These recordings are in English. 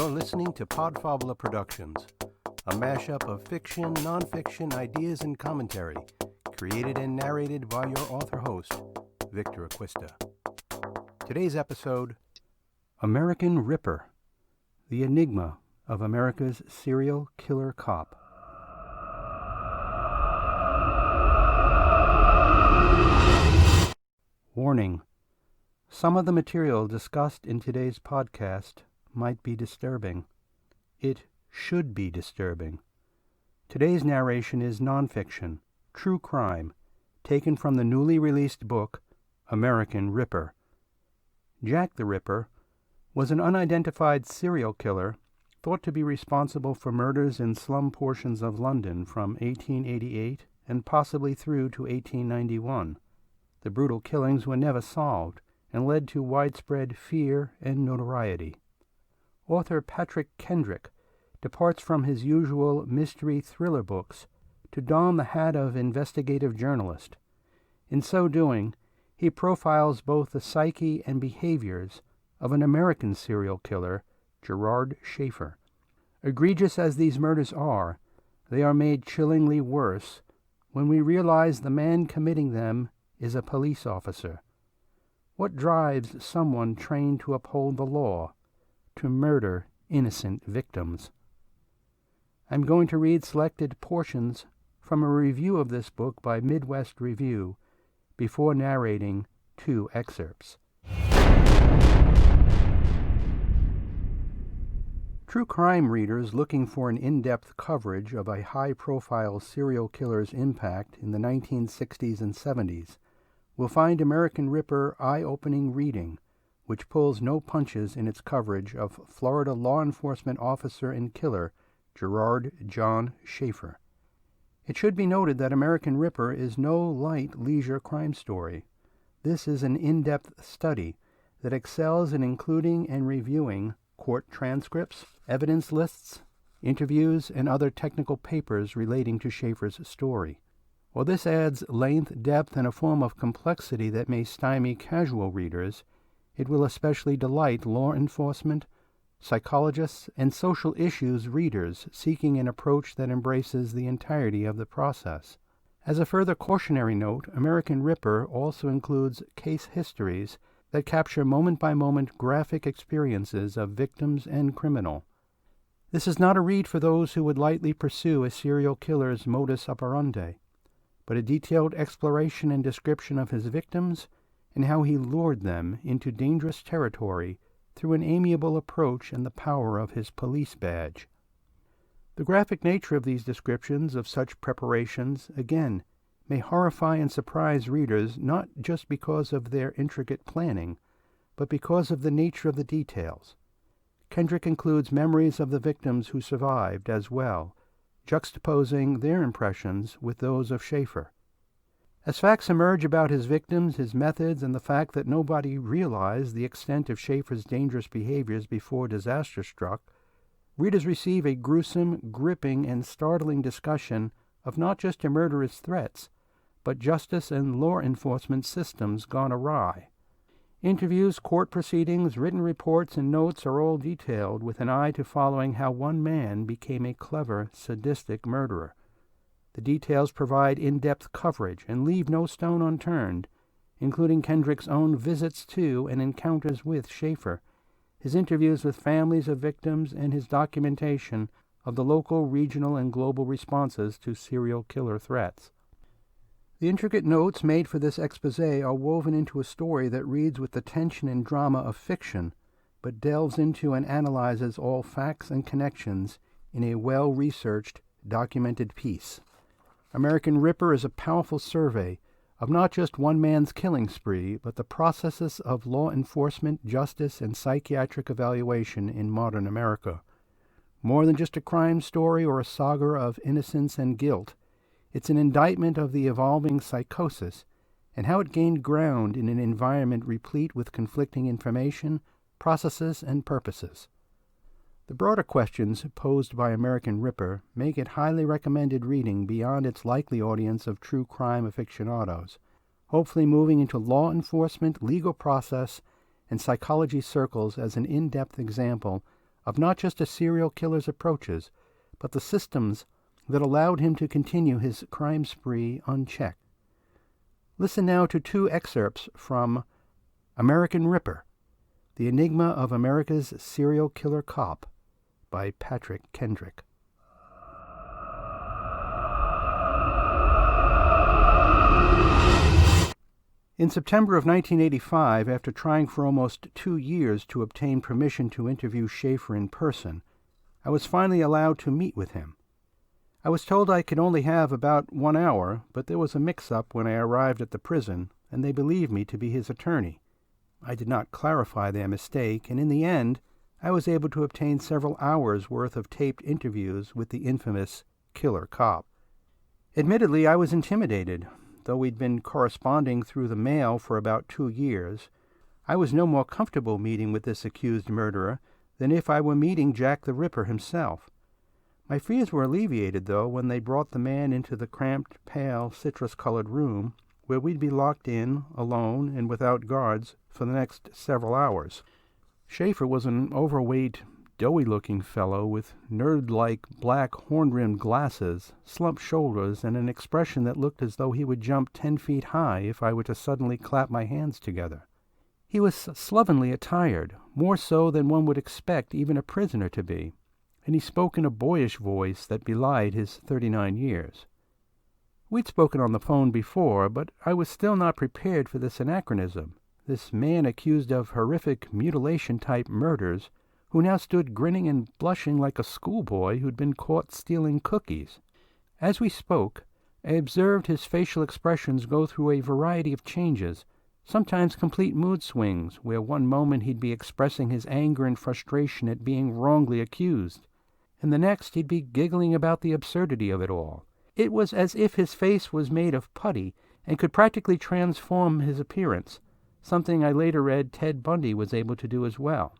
You're listening to Podfabula Productions, a mashup of fiction, nonfiction, ideas, and commentary, created and narrated by your author-host, Victor Acquista. Today's episode, American Ripper, the Enigma of America's Serial Killer Cop. Warning: some of the material discussed in today's podcast might be disturbing. It should be disturbing. Today's narration is nonfiction, true crime, taken from the newly released book, American Ripper. Jack the Ripper was an unidentified serial killer thought to be responsible for murders in slum portions of London from 1888 and possibly through to 1891. The brutal killings were never solved and led to widespread fear and notoriety. Author Patrick Kendrick departs from his usual mystery thriller books to don the hat of investigative journalist. In so doing, he profiles both the psyche and behaviors of an American serial killer, Gerard Schaefer. Egregious as these murders are, they are made chillingly worse when we realize the man committing them is a police officer. What drives someone trained to uphold the law to murder innocent victims? I'm going to read selected portions from a review of this book by Midwest Review before narrating two excerpts. True crime readers looking for an in-depth coverage of a high-profile serial killer's impact in the 1960s and 70s will find American Ripper eye-opening reading, which pulls no punches in its coverage of Florida law enforcement officer and killer Gerard John Schaefer. It should be noted that American Ripper is no light leisure crime story. This is an in-depth study that excels in including and reviewing court transcripts, evidence lists, interviews, and other technical papers relating to Schaefer's story. While this adds length, depth, and a form of complexity that may stymie casual readers, it will especially delight law enforcement, psychologists, and social issues readers seeking an approach that embraces the entirety of the process. As a further cautionary note, American Ripper also includes case histories that capture moment-by-moment graphic experiences of victims and criminal. This is not a read for those who would lightly pursue a serial killer's modus operandi, but a detailed exploration and description of his victims and how he lured them into dangerous territory through an amiable approach and the power of his police badge. The graphic nature of these descriptions of such preparations, again, may horrify and surprise readers not just because of their intricate planning, but because of the nature of the details. Kendrick includes memories of the victims who survived as well, juxtaposing their impressions with those of Schaefer. As facts emerge about his victims, his methods, and the fact that nobody realized the extent of Schaefer's dangerous behaviors before disaster struck, readers receive a gruesome, gripping, and startling discussion of not just a murderous threats, but justice and law enforcement systems gone awry. Interviews, court proceedings, written reports, and notes are all detailed with an eye to following how one man became a clever, sadistic murderer. The details provide in-depth coverage and leave no stone unturned, including Kendrick's own visits to and encounters with Schaefer, his interviews with families of victims, and his documentation of the local, regional, and global responses to serial killer threats. The intricate notes made for this exposé are woven into a story that reads with the tension and drama of fiction, but delves into and analyzes all facts and connections in a well-researched, documented piece. American Ripper is a powerful survey of not just one man's killing spree, but the processes of law enforcement, justice, and psychiatric evaluation in modern America. More than just a crime story or a saga of innocence and guilt, it's an indictment of the evolving psychosis and how it gained ground in an environment replete with conflicting information, processes, and purposes. The broader questions posed by American Ripper make it highly recommended reading beyond its likely audience of true crime aficionados, hopefully moving into law enforcement, legal process, and psychology circles as an in-depth example of not just a serial killer's approaches, but the systems that allowed him to continue his crime spree unchecked. Listen now to 2 excerpts from American Ripper, The Enigma of America's Serial Killer Cop by Patrick Kendrick. In September of 1985, after trying for almost 2 years to obtain permission to interview Schaefer in person, I was finally allowed to meet with him. I was told I could only have about 1 hour, but there was a mix-up when I arrived at the prison, and they believed me to be his attorney. I did not clarify their mistake, and in the end, I was able to obtain several hours' worth of taped interviews with the infamous killer cop. Admittedly, I was intimidated. Though we'd been corresponding through the mail for about 2 years, I was no more comfortable meeting with this accused murderer than if I were meeting Jack the Ripper himself. My fears were alleviated, though, when they brought the man into the cramped, pale, citrus-colored room where we'd be locked in, alone and without guards, for the next several hours. Schaefer was an overweight, doughy-looking fellow with nerd-like black horn-rimmed glasses, slumped shoulders, and an expression that looked as though he would jump 10 feet high if I were to suddenly clap my hands together. He was slovenly attired, more so than one would expect even a prisoner to be, and he spoke in a boyish voice that belied his 39 years. We'd spoken on the phone before, but I was still not prepared for this anachronism, this man accused of horrific mutilation-type murders, who now stood grinning and blushing like a schoolboy who'd been caught stealing cookies. As we spoke, I observed his facial expressions go through a variety of changes, sometimes complete mood swings, where one moment he'd be expressing his anger and frustration at being wrongly accused, and the next he'd be giggling about the absurdity of it all. It was as if his face was made of putty and could practically transform his appearance, something I later read Ted Bundy was able to do as well.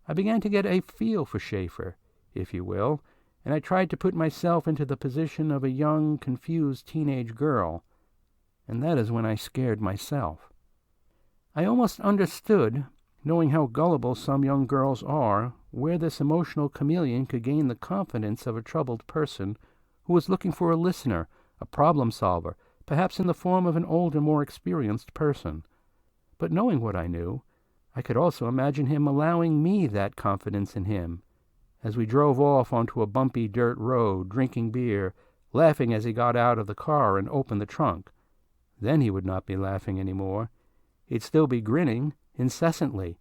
I began to get a feel for Schaefer, if you will, and I tried to put myself into the position of a young, confused teenage girl, and that is when I scared myself. I almost understood, knowing how gullible some young girls are, where this emotional chameleon could gain the confidence of a troubled person who was looking for a listener, a problem solver, perhaps in the form of an older, more experienced person. But knowing what I knew, I could also imagine him allowing me that confidence in him, as we drove off onto a bumpy dirt road, drinking beer, laughing as he got out of the car and opened the trunk. Then he would not be laughing any more. He'd still be grinning, incessantly,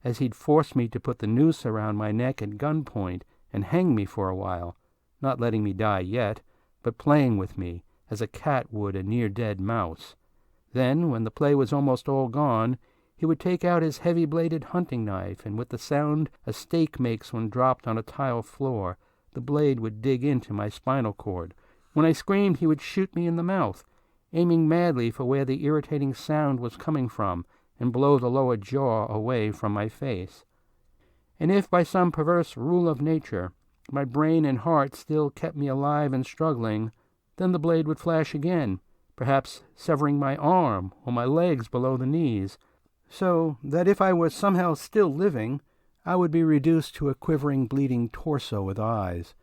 as he'd force me to put the noose around my neck at gunpoint and hang me for a while, not letting me die yet, but playing with me, as a cat would a near-dead mouse. Then, when the play was almost all gone, he would take out his heavy-bladed hunting knife, and with the sound a steak makes when dropped on a tile floor, the blade would dig into my spinal cord. When I screamed, he would shoot me in the mouth, aiming madly for where the irritating sound was coming from, and blow the lower jaw away from my face. And if, by some perverse rule of nature, my brain and heart still kept me alive and struggling, then the blade would flash again, perhaps severing my arm or my legs below the knees, so that if I were somehow still living, I would be reduced to a quivering, bleeding torso with eyes,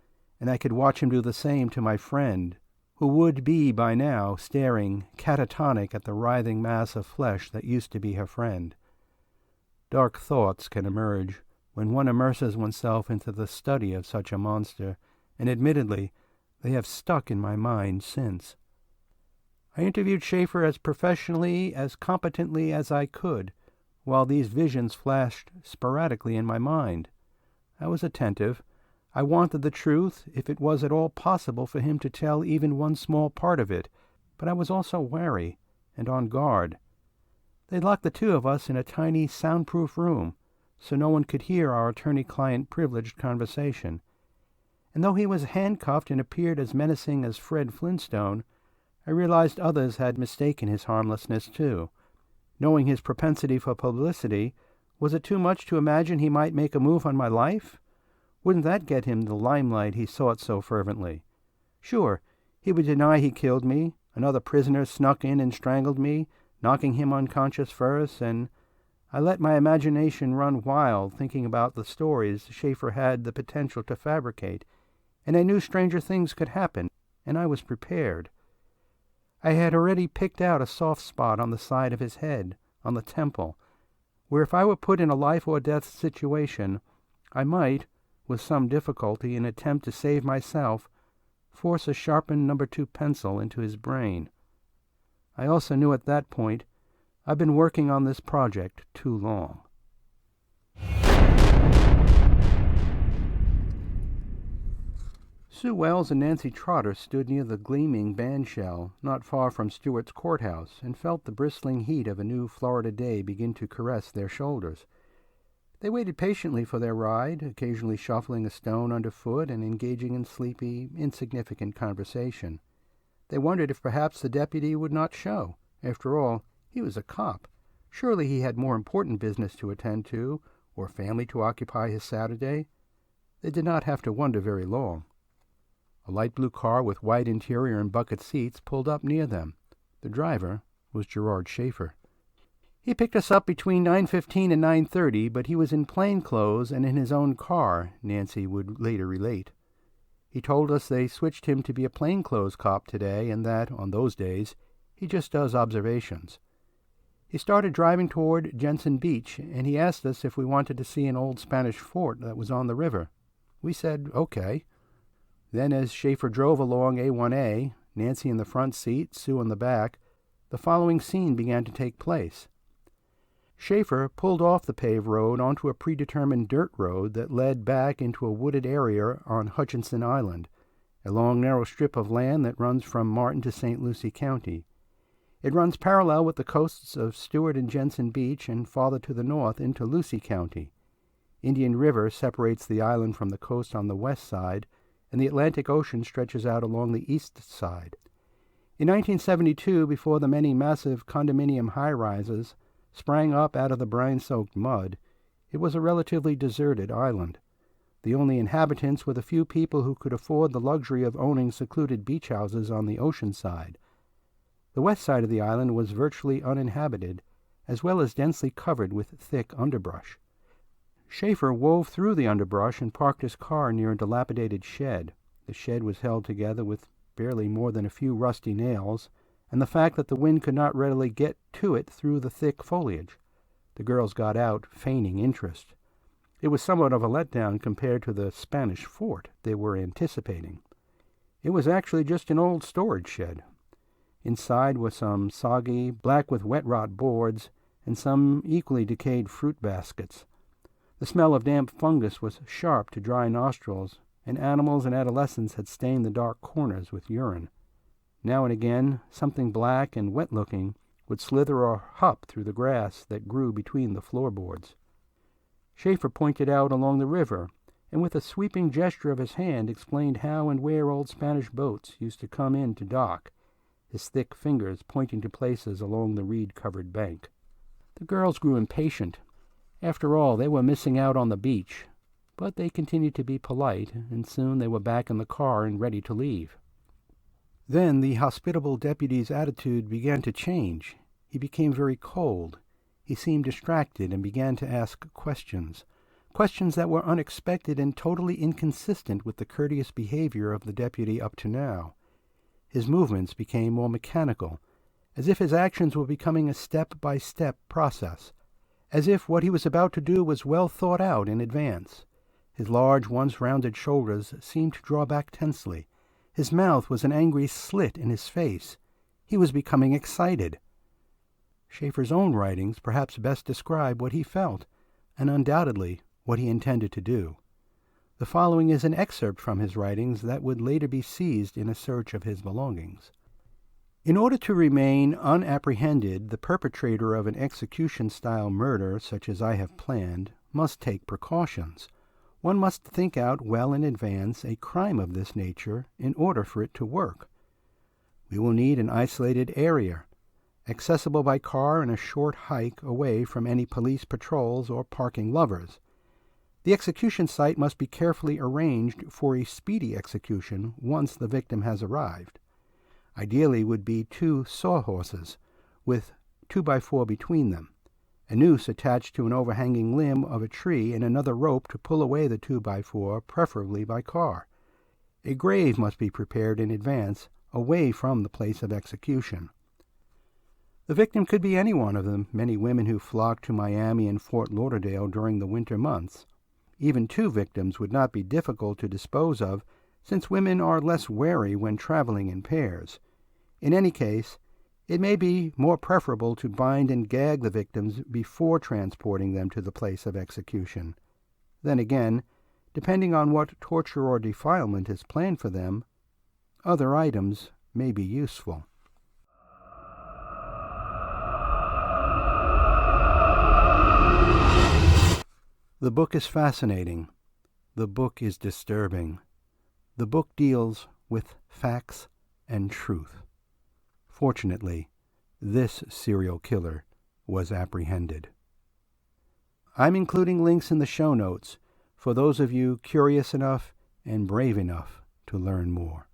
and I could watch him do the same to my friend, who would be by now staring catatonic at the writhing mass of flesh that used to be her friend. Dark thoughts can emerge when one immerses oneself into the study of such a monster, and admittedly, they have stuck in my mind since. I interviewed Schaefer as professionally, as competently as I could, while these visions flashed sporadically in my mind. I was attentive. I wanted the truth, if it was at all possible for him to tell even one small part of it, but I was also wary and on guard. They locked the two of us in a tiny, soundproof room, so no one could hear our attorney-client privileged conversation. And though he was handcuffed and appeared as menacing as Fred Flintstone, I realized others had mistaken his harmlessness too. Knowing his propensity for publicity, was it too much to imagine he might make a move on my life? Wouldn't that get him the limelight he sought so fervently? Sure, he would deny he killed me. Another prisoner snuck in and strangled me, knocking him unconscious first, and I let my imagination run wild, thinking about the stories Schaefer had the potential to fabricate, and I knew stranger things could happen, and I was prepared. I had already picked out a soft spot on the side of his head, on the temple, where if I were put in a life-or-death situation, I might, with some difficulty, in an attempt to save myself, force a sharpened No. 2 pencil into his brain. I also knew at that point I've been working on this project too long. Sue Wells and Nancy Trotter stood near the gleaming bandshell, not far from Stewart's courthouse, and felt the bristling heat of a new Florida day begin to caress their shoulders. They waited patiently for their ride, occasionally shuffling a stone underfoot and engaging in sleepy, insignificant conversation. They wondered if perhaps the deputy would not show. After all, he was a cop. Surely he had more important business to attend to, or family to occupy his Saturday. They did not have to wonder very long. A light blue car with white interior and bucket seats pulled up near them. The driver was Gerard Schaefer. He picked us up between 9:15 and 9:30, but he was in plain clothes and in his own car, Nancy would later relate. He told us they switched him to be a plainclothes cop today, and that, on those days, he just does observations. He started driving toward Jensen Beach, and he asked us if we wanted to see an old Spanish fort that was on the river. We said, okay. Then as Schaefer drove along A1A, Nancy in the front seat, Sue in the back, the following scene began to take place. Schaefer pulled off the paved road onto a predetermined dirt road that led back into a wooded area on Hutchinson Island, a long narrow strip of land that runs from Martin to St. Lucie County. It runs parallel with the coasts of Stewart and Jensen Beach and farther to the north into Lucie County. Indian River separates the island from the coast on the west side, and the Atlantic Ocean stretches out along the east side. In 1972, before the many massive condominium high-rises sprang up out of the brine-soaked mud, it was a relatively deserted island. The only inhabitants were the few people who could afford the luxury of owning secluded beach houses on the ocean side. The west side of the island was virtually uninhabited, as well as densely covered with thick underbrush. Schaefer wove through the underbrush and parked his car near a dilapidated shed. The shed was held together with barely more than a few rusty nails, and the fact that the wind could not readily get to it through the thick foliage. The girls got out, feigning interest. It was somewhat of a letdown compared to the Spanish fort they were anticipating. It was actually just an old storage shed. Inside were some soggy, black with wet rot boards, and some equally decayed fruit baskets. The smell of damp fungus was sharp to dry nostrils, and animals and adolescents had stained the dark corners with urine. Now and again, something black and wet-looking would slither or hop through the grass that grew between the floorboards. Schaefer pointed out along the river, and with a sweeping gesture of his hand explained how and where old Spanish boats used to come in to dock, his thick fingers pointing to places along the reed-covered bank. The girls grew impatient. After all, they were missing out on the beach, but they continued to be polite, and soon they were back in the car and ready to leave. Then the hospitable deputy's attitude began to change. He became very cold. He seemed distracted and began to ask questions that were unexpected and totally inconsistent with the courteous behavior of the deputy up to now. His movements became more mechanical, as if his actions were becoming a step-by-step process, as if what he was about to do was well thought out in advance. His large, once rounded shoulders seemed to draw back tensely. His mouth was an angry slit in his face. He was becoming excited. Schaefer's own writings perhaps best describe what he felt, and undoubtedly what he intended to do. The following is an excerpt from his writings that would later be seized in a search of his belongings. In order to remain unapprehended, the perpetrator of an execution-style murder such as I have planned must take precautions. One must think out well in advance a crime of this nature in order for it to work. We will need an isolated area, accessible by car and a short hike away from any police patrols or parking lovers. The execution site must be carefully arranged for a speedy execution once the victim has arrived. Ideally would be 2 sawhorses, with 2x4 between them. a noose attached to an overhanging limb of a tree, and another rope to pull away the 2x4, preferably by car. A grave must be prepared in advance, away from the place of execution. The victim could be any one of the many women who flocked to Miami and Fort Lauderdale during the winter months. Even 2 victims would not be difficult to dispose of, since women are less wary when traveling in pairs. In any case, it may be more preferable to bind and gag the victims before transporting them to the place of execution. Then again, depending on what torture or defilement is planned for them, other items may be useful. The book is fascinating. The book is disturbing. The book deals with facts and truth. Fortunately, this serial killer was apprehended. I'm including links in the show notes for those of you curious enough and brave enough to learn more.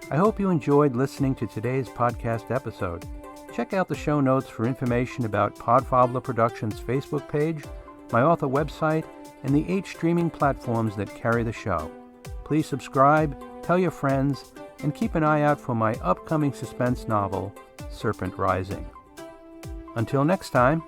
I hope you enjoyed listening to today's podcast episode. Check out the show notes for information about Podfabler Productions' Facebook page, my author website, and the 8 streaming platforms that carry the show. Please subscribe, tell your friends, and keep an eye out for my upcoming suspense novel, Serpent Rising. Until next time,